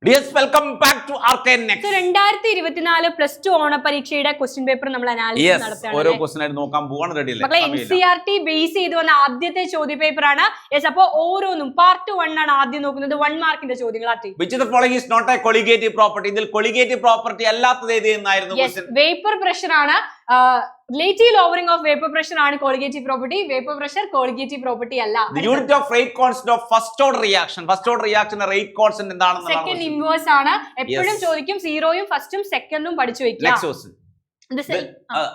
Yes, welcome back to Arcane Next. So, 2024 plus 2 ഓണ പരീക്ഷയുടെ question paper നമ്മൾ analysis നടത്തുകയാണ്. ഓരോ ക്വസ്റ്റ്യൻ ആയിട്ട് നോക്കാൻ പോവാണ് റെഡി അല്ലേ? മക്കളെ NCERT ബേസ് ചെയ്ത് വന്ന ആദ്യത്തെ ചോദ്യ പേപ്പർ ആണ്. യെസ്, അപ്പോൾ ഓരോന്നും പാർട്ട് 1 ആണ് ആദ്യം നോക്കുന്നത്. 1 മാർക്കിന്റെ ചോദ്യങ്ങൾ ആട്ടി. Which of the following is not a colligative property? ഇതിൽ colligative property അല്ലാത്തത് ഏത് എന്നായിരുന്നു ക്വസ്റ്റ്യൻ? വേപ്പർ പ്രഷർ ആണ്. Relative lowering of vapor pressure ആണ് colligative property. Vapor pressure colligative property അല്ല. The unit of rate constant of first order reaction. First order reaction rate constant എന്താണെന്നാണ്? Second inverse ആണ്. എപ്പോഴും ചോദിക്കും 0യും ഫസ്റ്റും സെക്കൻഡും പഠിച്ചു വെക്കുക. Next question.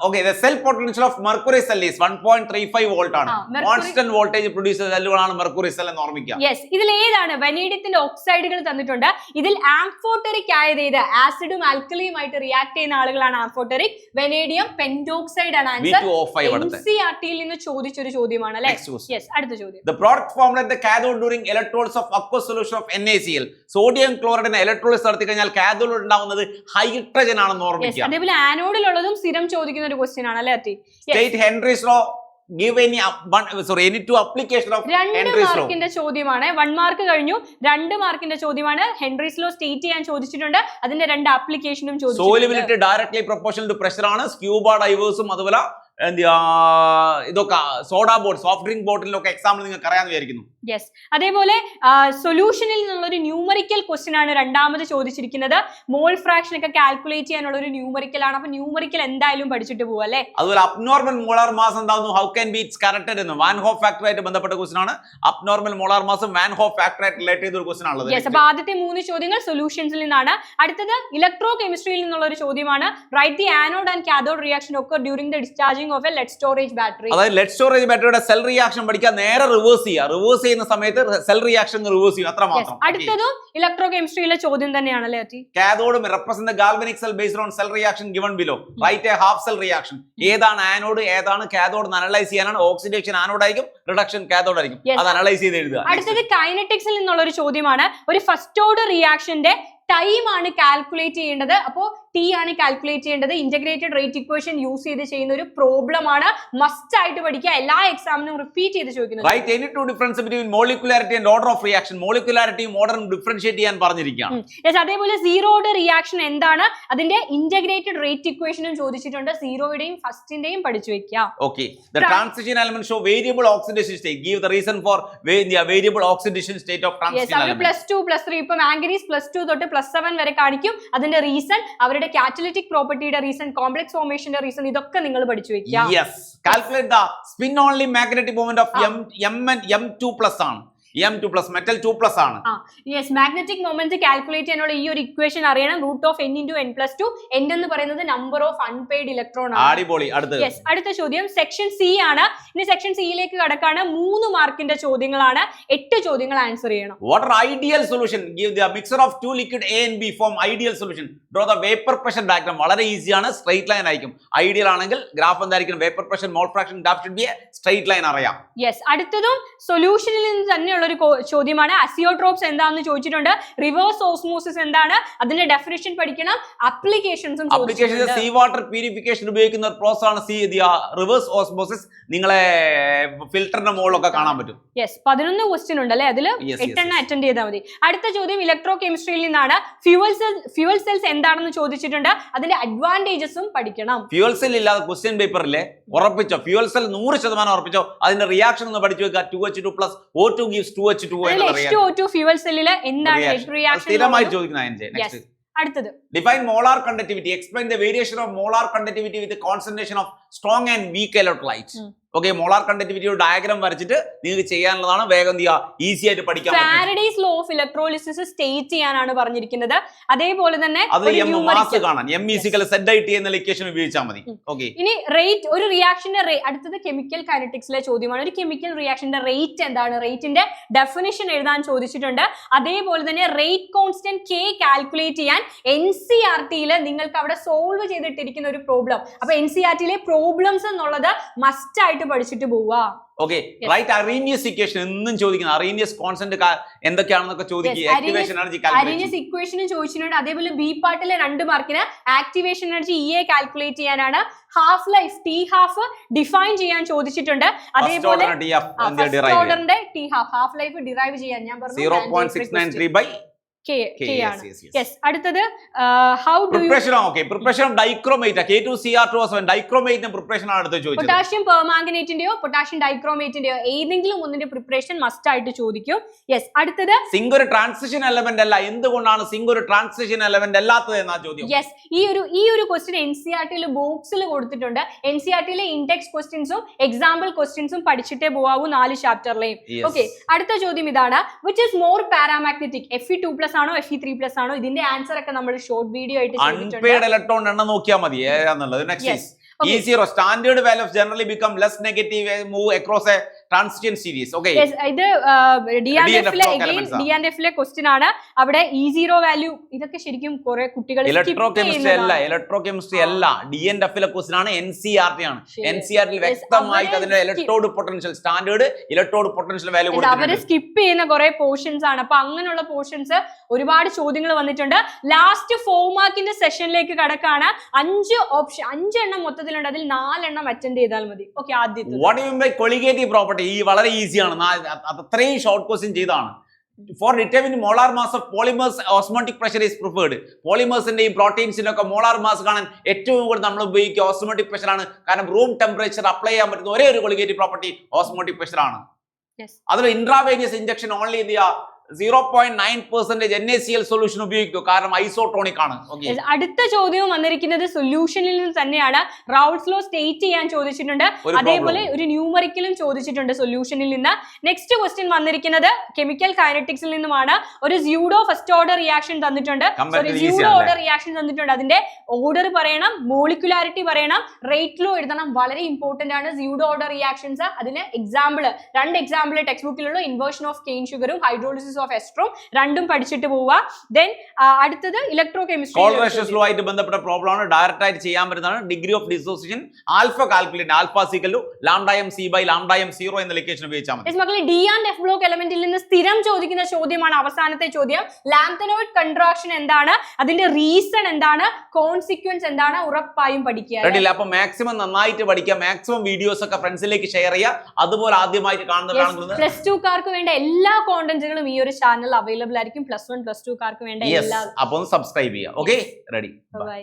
Okay, the cell potential of mercury cell is 1.35 volt ആണ്. Constant voltage produces സെല്ലുകളാണ് മെർക്കുറി സെൽ എന്ന് ഓർമ്മിക്കുക. യെസ്, ഇതിൽ ഏതാണ് വനേഡിയത്തിന്റെ ഓക്സൈഡുകൾ തന്നിട്ടുണ്ട്. ഇതിൽ ആംഫോട്ടറിക് ആയത് ഏത്? ആസിഡും ആൽക്കലിയുമായിട്ട് റിയാക്ട് ചെയ്യുന്ന ആളുകളാണ് ആംഫോട്ടറിക്. വനേഡിയം പെന്റോക്സൈഡ് ആണ് ആൻസർ. NCERTയിൽ നിന്ന് ചോദിച്ചൊരു ചോദ്യമാണ് അല്ലേ? യെസ്, അടുത്ത ചോദ്യം. The product formed at the cathode during electrolysis of aqueous solution of NaCl. Sodium ക്ലോറൈഡിനെ ഇലക്ട്രോളിസിസ് നടത്തി കഴിഞ്ഞാൽ കാഥോഡിൽ ഉണ്ടാവുന്നത് ഹൈഡ്രജൻ ആണെന്ന് ഓർമ്മിക്കുക. അതേപോലെ ആനോഡിലുള്ള സ്ഥിരം ചോദിക്കുന്ന ഒരു ക്വസ്റ്റ്യൻ ആണ് അല്ലേ? State Henry's law. Give any two application of Henry's law. 2 മാർക്കിന്റെ ചോദ്യമാണ്. 1 മാർക്ക് കഴിഞ്ഞു. 2 മാർക്കിന്റെ ചോദ്യമാണ്. ഹെൻറിസ് ലോ സ്റ്റേറ്റ് ചെയ്യാൻ ചോദിച്ചിട്ടുണ്ട്. അതിന്റെ 2 ആപ്ലിക്കേഷനും ചോദിച്ചിട്ടുണ്ട്. Solubility directly proportional to pressure ആണ്. സ്ക്യൂബ ഡൈവേഴ്സും അതുപോലെ ഇതൊക്കെ സോഡാ ബോട്ടിൽ, സോഫ്റ്റ് ഡ്രിങ്ക് ബോട്ടിലൊക്കെ എക്സാമ്പിൾ നിങ്ങൾക്ക് അറിയാമെന്ന് വിചാരിക്കുന്നു. യെസ്, അതേപോലെ സൊല്യൂഷനിൽ നിന്നുള്ള ഒരു ന്യൂമറിക്കൽ ക്വസ്റ്റ്യൻ ആണ് രണ്ടാമത് ചോദിച്ചിരിക്കുന്നത്. മോൾ ഫ്രാക്ഷൻ ഒക്കെ കാൽക്കുലേറ്റ് ചെയ്യാനുള്ള ഒരു ന്യൂമറിക്കൽ ആണ്. അപ്പൊ ന്യൂമറിക്കൽ എന്തായാലും പഠിച്ചിട്ട് പോവാ അല്ലേ? അതുപോലെ അബ്നോർമൽ മോളാർ മാസ് എന്താവുന്നു, how can be its corrected എന്ന് വാൻ ഹോഫ് ഫാക്ടർ ആയിട്ട് ബന്ധപ്പെട്ട ക്വസ്റ്റ്യൻ ആണ്. അബ്നോർമൽ മോളാർ മാസും വാൻ ഹോഫ് ഫാക്ടർ ആയിട്ട് റിലേറ്റ് ചെയ്ത ഒരു ക്വസ്റ്റ്യൻ ആണുള്ളത്. യെസ്, അപ്പൊ ആദ്യത്തെ 3 ചോദ്യങ്ങൾ സൊല്യൂഷൻസിൽ നിന്നാണ്. അടുത്തത് ഇലക്ട്രോ കെമിസ്ട്രിയിൽ നിന്നുള്ള ഒരു ചോദ്യമാണ്. Write the anode and cathode reaction ഒക്കെ during the discharging of a lead storage battery. അതായത് ലെഡ് സ്റ്റോറേജ് ബാറ്ററിയുടെ സെൽ റിയാക്ഷൻ പഠിക്കാൻ നേരെ റിവേഴ്സ് ചെയ്യുന്ന സമയത്ത് സെൽ റിയാക്ഷൻ റിവേഴ്സ് ചെയ്യും, അത്ര മാത്രം. അടുത്തതും ഇലക്ട്രോ കെമിസ്ട്രിയിലെ ചോദ്യം തന്നെയാണ് അല്ലേ? Cathode represent galvanic cell based on cell reaction given below. Write a half cell reaction. ഏതാണ് ആനോഡ് ഏതാണ് കാഥോഡ് എന്ന് അനലൈസ് ചെയ്യാനാണ്. ഓക്സിഡേഷൻ ആനോഡ് ആയിരിക്കും, റിഡക്ഷൻ കാഥോഡ് ആയിരിക്കും. അത് അനലൈസ് ചെയ്ത് എഴുതുക. അടുത്തത് കൈനറ്റിക്സിൽ നിന്നുള്ള ഒരു ചോദ്യമാണ്. ഒരു ഫസ്റ്റ് ഓർഡർ റിയാക്ഷന്റെ ടൈം ആണ് കാൽക്കുലേറ്റ് ചെയ്യേണ്ടത്. അപ്പോൾ T ആണ് കാൽക്കുലേറ്റ് ചെയ്യേണ്ടത്. ഇന്റഗ്രേറ്റഡ് റേറ്റ് ഇക്വേഷൻ യൂസ് ചെയ്ത് ചെയ്യുന്ന ഒരു പ്രോബ്ലം ആണ്. മസ്റ്റ് ആയിട്ട് പഠിക്കുക. എല്ലാ എക്സാമിനും റിപ്പീറ്റ് ചെയ്ത് ചോദിക്കുന്നത്. Write any two difference between molecularity and order of reaction. മോളിക്കുലാരിറ്റിയും ഓർഡറും ഡിഫറൻഷിയേറ്റ് ചെയ്യാൻ പറഞ്ഞിരിക്കുകയാണ്. യെസ്, അതേപോലെ സീറോ ഓർഡർ റിയാക്ഷൻ എന്താണ്, അതിന്റെ ഇന്റഗ്രേറ്റഡ് റേറ്റ് ഇക്വേഷനും ചോദിച്ചിട്ടുണ്ട്. സീറോയുടെയും ഫസ്റ്റിന്റെയും പഠിച്ചു വെക്കുക. Okay, the transition element show variable oxidation state. Give the reason for variable oxidation state of transition element. +2 +3 ഇപ്പൊ മാംഗനീസ് +2 തൊട്ട് +7 വരെ കാണിക്കും. അതിന്റെ റീസൺ, അവരുടെ കാറ്റലിറ്റിക് പ്രോപ്പർട്ടിയുടെ റീസൺ, കോംപ്ലക്സ് ഫോർമേഷന്റെ റീസൺ, ഇതൊക്കെ നിങ്ങൾ പഠിച്ചു വെക്കുക. Yes, calculate the spin only magnetic moment of M2+ ആണ്. M2+, മെറ്റൽ 2+ ആണ്. യെസ്, മാഗ്നറ്റിക് മൊമെന്റ് കാൽക്കുലേറ്റ് ചെയ്യാനുള്ള ഈ ഒരു ഇക്വേഷൻ അറിയണം. √(n × n+2). n എന്ന് പറയുന്നത് നമ്പർ ഓഫ് അൺപെയ്ഡ് ഇലക്ട്രോൺ ആണ്. അടിപൊളി. യെസ്, അടുത്ത ചോദ്യം സെക്ഷൻ സി ആണ്. ഇനി സെക്ഷൻ സിയിലേക്ക് കടക്കാണ്. 3 മാർക്കിന്റെ ചോദ്യങ്ങളാണ്. 8 ചോദ്യങ്ങൾ ആൻസർ ചെയ്യണം. What are ideal solution? Give the mixture of 2 liquid A and B form ideal solution. Draw the vapor pressure diagram. വളരെ ഈസി ആണ്, സ്ട്രെയിറ്റ് ലൈൻ ആയിരിക്കും. ഐഡിയൽ ആണെങ്കിൽ ഗ്രാഫ് എന്തായിരിക്കും? Vapour pressure, mole fraction, graph should be A straight line അറിയാം. Yes, അടുത്തതും സൊല്യൂഷനിൽ നിന്ന് തന്നെയുള്ള ഒരു ചോദ്യമാണ്. അസിയോട്രോപ്സ് എന്താണെന്ന് ചോദിച്ചിട്ടുണ്ട്. റിവേഴ്സ് ഓസ്മോസിസ് എന്താണ്, അതിന്റെ ഡെഫിനിഷൻ പഠിക്കണം. ആപ്ലിക്കേഷൻസും സീ വാട്ടർ പ്യൂരിഫിക്കേഷൻ ഉപയോഗിക്കുന്ന ഒരു പ്രോസസ് ആണ് റിവേഴ്സ് ഓസ്മോസിസ്. നിങ്ങളെ ഫിൽറ്ററിന്റെ മുകളിലൊക്കെ കാണാൻ പറ്റും. യെസ്, 11 ക്വസ്റ്റ്യൻ ഉണ്ട് അല്ലെ? അതിൽ 8 അറ്റൻഡ് ചെയ്താൽ മതി. അടുത്ത ചോദ്യം ഇലക്ട്രോ കെമിസ്ട്രിയിൽ നിന്നാണ്. ഫ്യൂവൽ സെൽസ് എന്താണെന്ന് ചോദിച്ചിട്ടുണ്ട്. അതിന്റെ അഡ്വാൻറ്റേജസും പഠിക്കണം. ഫ്യൂവൽ സെൽ ഇല്ലാതെ ക്വസ്റ്റ്യൻ പേപ്പറിലെ ഉറപ്പിച്ചോ, ഫ്യൂവൽ സെൽ 100% ഉറപ്പിച്ചോ. അതിന്റെ റിയാക്ഷൻ ഒന്ന് പഠിച്ചു വെക്കുക. 2H2+ O2 gives 2H2O. H2O2 fuel സെല്ലിലെ എന്താണ് റിയാക്ഷൻ? സ്ഥിരമായി ചോദിക്കുന്ന. അടുത്തത് define molar conductivity. Explain the variation of molar conductivity with the concentration of strong and weak electrolytes. Okay, molar conductivity ഒരു ഡയഗ്രാം വരച്ചിട്ട് നിങ്ങൾക്ക് ചെയ്യാനുള്ളതാണ്. വേഗം ഈസി ആയിട്ട് പഠിക്കാൻ പറ്റും. Faraday's law of electrolysis state ചെയ്യാനാണ് പറഞ്ഞിരിക്കുന്നത്. അതേപോലെ തന്നെ അത് മാസ് കാണാൻ M=Z/T എന്ന ഇക്വേഷൻ ഉപയോഗിച്ചാൽ മതി. ഓക്കെ, ഇനി റേറ്റ്, ഒരു റിയാക്ഷന്റെ അടുത്തത് കെമിക്കൽ കൈനറ്റിക്സിലെ ചോദ്യമാണ്. ഒരു കെമിക്കൽ റിയാക്ഷന്റെ റേറ്റ് എന്താണ്, റേറ്റിന്റെ ഡെഫിനിഷൻ എഴുതാൻ ചോദിച്ചിട്ടുണ്ട്. അതേപോലെ തന്നെ റേറ്റ് കോൺസ്റ്റന്റ് K കാൽക്കുലേറ്റ് ചെയ്യാൻ NCERTയിൽ നിങ്ങൾക്ക് അവിടെ സോൾവ് ചെയ്തിട്ടിരിക്കുന്ന ഒരു പ്രോബ്ലം. അപ്പൊ NCERTയിലെ പ്രോബ്ലംസ് എന്നുള്ളത് മസ്റ്റ് ആയിട്ട് പഠിച്ചിട്ട് പോവുക. ഓക്കെ, റൈറ്റ് അറീനിയസ് ഇക്വേഷൻ എന്നും ചോദിക്കുന്നത്. അറീനിയസ് കോൺസ്റ്റന്റ് എന്തൊക്കെയാണെന്നൊക്കെ ചോദിക്കുക. ആക്ടിവേഷൻ എനർജി അറീനിയസ് ഇക്വേഷനും ചോദിച്ചിട്ടുണ്ട്. അതേപോലെ ബി പാർട്ടിലെ 2 മാർക്കിന് ആക്ടിവേഷൻ എനർജി EA കാൽക്കുലേറ്റ് ചെയ്യാനാണ്. ഹാഫ് ലൈഫ് T½ ഡിഫൈൻ ചെയ്യാൻ ചോദിച്ചിട്ടുണ്ട്. അതേപോലെ ഓർഡറിന്റെ T½ ഹാഫ് ലൈഫ് ഡിറൈവ് ചെയ്യാൻ ഞാൻ പറഞ്ഞു 0.693/10⁻⁻⁴. K ആണ്. Yes. അടുത്തത് how do you preparation of dichromate K2Cr2O7 ഡൈക്രോമേറ്റിന്റെ പ്രിപ്പറേഷൻ ആണ് അടുത്ത് ചോദിച്ചത്. പൊട്ടാഷ്യം പെർമാംഗനേറ്റിന്റെയോ പൊട്ടാഷ്യം ഡൈക്രോമേറ്റിന്റെയോ ഏതെങ്കിലും ഒന്നിന്റെ പ്രിപ്പറേഷൻ മസ്റ്റ് ആയിട്ട് ചോദിക്കും. യെസ്. അടുത്തത് സിങ്ക് ഒരു ട്രാൻസിഷൻ എലമെന്റ് അല്ല, എന്തുകൊണ്ടാണ് സിങ്ക് ഒരു ട്രാൻസിഷൻ എലമെന്റ് അല്ലാത്തത് എന്നാ ചോദ്യം. യെസ്. ഈ ഒരു ക്വസ്റ്റ്യൻ NCERT ബോക്സിൽ കൊടുത്തിട്ടുണ്ട്. NCERT ഇൻഡെക്സ് ക്വസ്റ്റ്യൻസും എക്സാമ്പിൾ ക്വസ്റ്റ്യൻസും പഠിച്ചിട്ടേ പോവാവൂ 4 ചാപ്റ്ററിലെയും. ഓക്കെ. അടുത്ത ചോദ്യം ഇതാണ്, which is more paramagnetic, Fe2+ ആണോ Fe3+ ആണോ? ഇതിന്റെ ആൻസർ ഒക്കെ നമ്മൾ ഷോർട്ട് വീഡിയോ ആയിട്ട് അൺപെയ്ഡ് ഇലക്ട്രോൺ എണ്ണം നോക്കിയാൽ മതി ഏതാന്നുള്ളത്. Next E0 standard values generally become less negative move across a transition series. Okay. Yes, ഇത് DNF ക്വസ്റ്റ്യൻ ആണ്. അവിടെ E0 വാല്യൂ ഇതൊക്കെ ശരിക്കും കുറെ കുട്ടികൾ ഇലക്ട്രോകെമിസ്ട്രി അല്ല DNF ക്വസ്റ്റ്യൻ ആണ്, NCERT ആണ്. NCERT ൽ വ്യക്തമായിട്ട് അതിന്റെ electrode potential standard electrode potential value കൊടുത്തിട്ടുണ്ട്. അവരെ സ്കിപ്പ് ചെയ്യുന്ന കുറെ പോർഷൻസ് ആണ്. അപ്പൊ അങ്ങനെയുള്ള പോർഷൻസ് ഒരുപാട് ചോദ്യങ്ങൾ വന്നിട്ടുണ്ട്. ലാസ്റ്റ് 4 മാർക്കിന്റെ സെഷനിലേക്ക് കടക്കാണ്. 5 എണ്ണം മൊത്തത്തിലുണ്ട്, അതിൽ 4 എണ്ണം അറ്റൻഡ് ചെയ്താൽ മതി. ഓക്കെ. ആദ്യത്തെ what you mean by colligative property? ഈ വളരെ ഈസിയാണ്, അത്രയും ഷോർട്ട് ക്വസ്റ്റ്യൻ ചെയ്താണ്. For determining molar mass of polymers, osmotic pressure is preferred. പോളിമേഴ്സിന്റെയും പ്രോട്ടീൻസിന്റെ ഒക്കെ മോളാർ മാസ് കാണാൻ ഏറ്റവും കൂടുതൽ നമ്മൾ ഉപയോഗിക്കുക ഓസ്മോട്ടിക് പ്രഷർ ആണ്. കാരണം റൂം ടെമ്പറേച്ചർ അപ്ലൈ ചെയ്യാൻ പറ്റുന്ന ഒരേ ഒരു കൊളിഗേറ്റീവ് പ്രോപ്പർട്ടി ഓസ്മോട്ടിക് പ്രഷർ ആണ്. അതിൽ ഇൻട്രാവേനിയസ് ഇഞ്ചക്ഷൻ ഓൺലി എന്ത് ചെയ്യുക, 0.9% NaCl സൊല്യൂഷൻ ഉപയോഗിക്കും, കാരണം ഐസോട്ടോണിക് ആണ്. അടുത്ത ചോദ്യവും വന്നിരിക്കുന്നത് സൊല്യൂഷനിൽ നിന്ന് തന്നെയാണ്. റൗൾട്ട്സ് ലോ സ്റ്റേറ്റ് ചെയ്യാൻ ചോദിച്ചിട്ടുണ്ട്, അതേപോലെ ഒരു ന്യൂമറിക്കലും ചോദിച്ചിട്ടുണ്ട് സൊല്യൂഷനിൽ നിന്ന്. നെക്സ്റ്റ് ക്വസ്റ്റ്യൻ വന്നിരിക്കുന്നത് കെമിക്കൽ കൈനറ്റിക്സിൽ നിന്നുമാണ്. ഒരു സ്യൂഡോ ഫസ്റ്റ് ഓർഡർ റിയാക്ഷൻ തന്നിട്ടുണ്ട്, അതിന്റെ ഓർഡർ പറയണം, മോളിക്കുലാരിറ്റി പറയണം, റേറ്റ് ലോ എഴുതണം. വളരെ ഇമ്പോർട്ടന്റ് ആണ് സ്യൂഡോ ഓർഡർ റിയാക്ഷൻസ്. അതിന് എക്സാമ്പിൾ 2 എക്സാമ്പിൾ ടെക്സ്റ്റ് ബുക്കിലുള്ള ഇൻവേർഷൻ ഓഫ് കെയിൻ ഷുഗറും ഹൈഡ്രോളിസിസ് ഓഫ് എസ്ട്രോം രണ്ടും പഠിച്ചിട്ട് പോവുക. ദെൻ അടുത്തത് ഇലക്ട്രോ കെമിസ്ട്രി ലോ ആയിട്ട് ബന്ധപ്പെട്ട പ്രോബ്ലം ആണ്, ഡയറക്റ്റ് ആയിട്ട് ചെയ്യാൻ പറ്റുന്നതാണ്. Degree of dissociation alpha calculate, alpha equal to λmc/λm0 എന്ന ലൊക്കേഷൻ ഉപയോഗിച്ചാൽ മതി. മക്കളെ D ആൻഡ് F ബ്ലോക്ക് എലമെന്റിൽ നിന്ന് സ്ഥിരം ചോദിക്കുന്ന ചോദ്യമാണ് അവസാനത്തെ ചോദ്യം. ലാംതനോയിഡ് കൺട്രാക്ഷൻ എന്താണ്, അതിന്റെ റീസൺ എന്താണ്, കോൺസിക്വൻസ് എന്താണ്, ഉറപ്പായും പഠിക്കുക. റെഡി? അപ്പൊ മാക്സിമം നന്നായിട്ട് പഠിക്കുക, മാക്സിമം വീഡിയോസ് ഒക്കെ ഫ്രണ്ട്സിലേക്ക് ഷെയർ ചെയ്യുക. അതുപോലെ ആദ്യമായിട്ട് കാണുന്നത് +2 കാർക്ക് വേണ്ട എല്ലാ കോണ്ടന്റുകളും ഈ ഒരു ചാനൽ അവൈലബിൾ ആയിരിക്കും. +1 +2 കാർക്ക് വേണ്ട എല്ലാ. അപ്പോൾ സബ്സ്ക്രൈബ് ചെയ്യുക. Okay, ready? ബൈ.